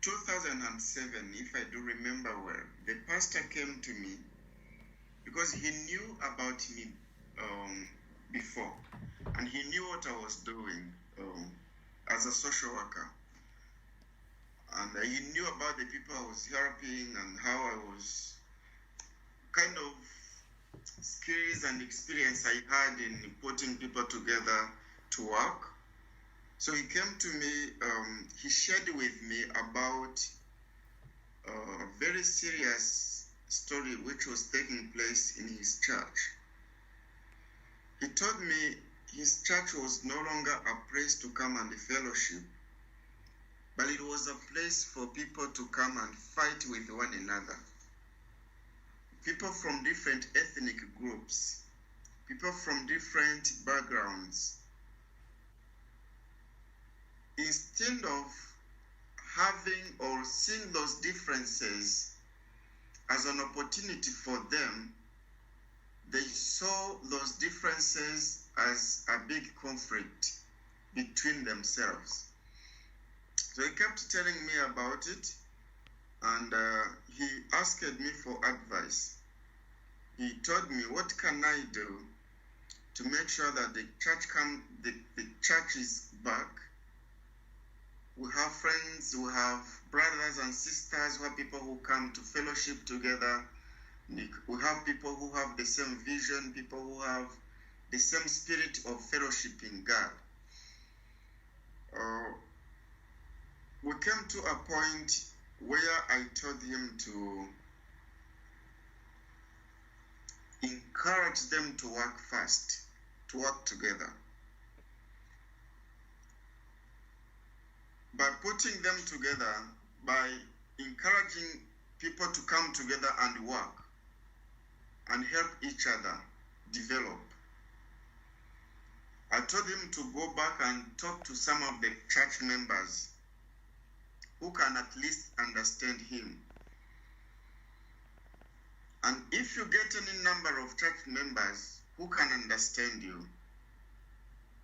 2007, if I do remember well, the pastor came to me because he knew about me before, and he knew what I was doing as a social worker, and he knew about the people I was helping and how I was kind of skills and experience I had in putting people together to work. So he came to me, he shared with me about a very serious story which was taking place in his church. He told me his church was no longer a place to come and fellowship, but it was a place for people to come and fight with one another. People from different ethnic groups, people from different backgrounds. Instead of having or seeing those differences as an opportunity for them, they saw those differences as a big conflict between themselves. So he kept telling me about it, and he asked me for advice. He told me, what can I do to make sure that the church is back? We have friends, we have brothers and sisters, we have people who come to fellowship together. We have people who have the same vision, people who have the same spirit of fellowship in God. We came to a point where I told him to encourage them to work fast, to work together. By putting them together, by encouraging people to come together and work and help each other develop. I told him to go back and talk to some of the church members who can at least understand him. And if you get any number of church members who can understand you,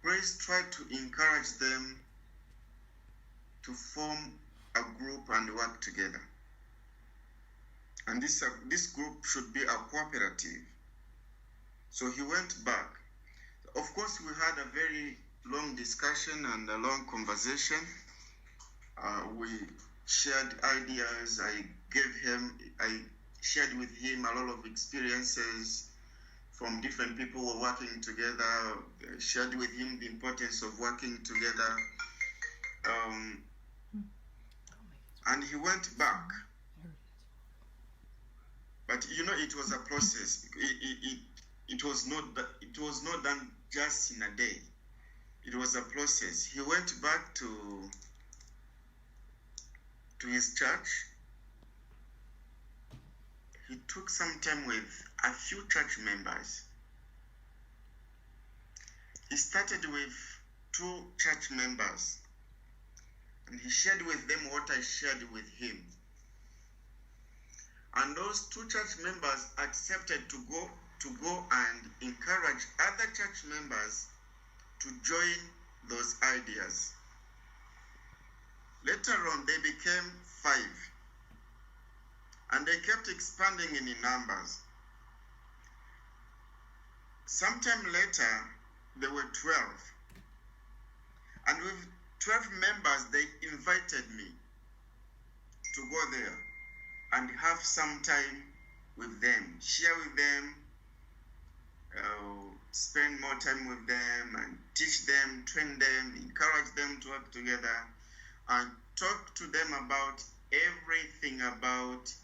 please try to encourage them to form a group and work together. And this group should be a cooperative. So he went back. Of course, we had a very long discussion and a long conversation. We shared ideas. I shared with him a lot of experiences from different people who were working together. I shared with him the importance of working together. And he went back. But it was a process. It was not done just in a day. It was a process. He went back to his church. He took some time with a few church members. He started with 2 church members, and he shared with them what I shared with him. And those 2 church members accepted to go and encourage other church members to join those ideas. Later on, they became 5. And they kept expanding in numbers. Sometime later, there were 12. And with 12 members, they invited me to go there and have some time with them, share with them, spend more time with them and teach them, train them, encourage them to work together, and talk to them about everything about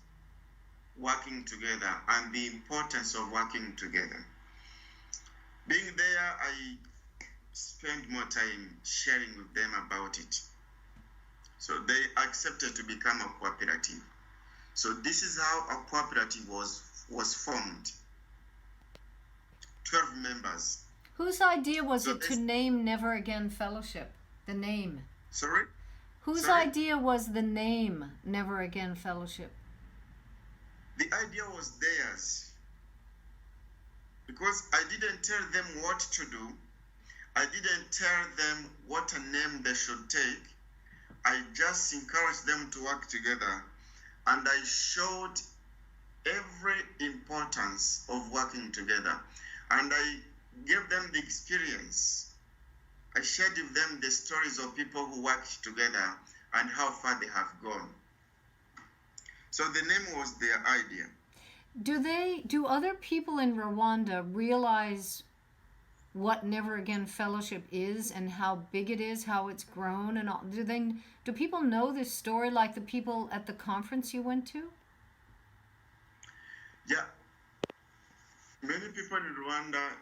working together and the importance of working together. Being there, I spent more time sharing with them about it. So they accepted to become a cooperative. So this is how a cooperative was formed. 12 members. Whose idea was it to name Never Again Fellowship? The name. Sorry? Whose idea was the name Never Again Fellowship? The idea was theirs. Because I didn't tell them what to do. I didn't tell them what a name they should take. I just encouraged them to work together, and I showed every importance of working together, and I gave them the experience. I shared with them the stories of people who worked together and how far they have gone. So the name was their idea. Do other people in Rwanda realize what Never Again Fellowship is and how big it is, how it's grown, and all? Do people know this story like the people at the conference you went to? Yeah, many people in Rwanda,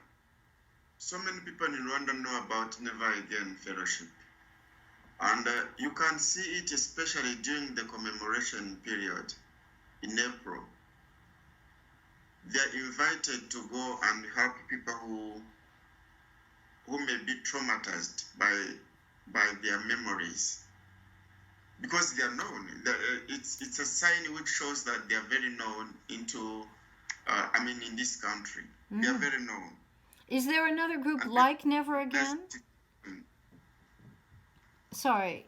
so many people in Rwanda know about Never Again Fellowship. And you can see it especially during the commemoration period in April. They are invited to go and help people who may be traumatized by their memories, because they are known. It's a sign which shows that they are very known in this country. They are very known. Is there another group like Never Again? Sorry.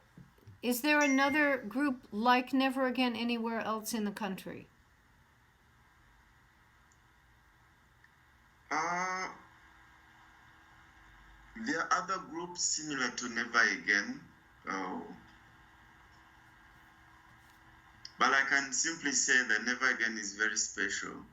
Is there another group like Never Again anywhere else in the country? There are other groups similar to Never Again, but I can simply say that Never Again is very special.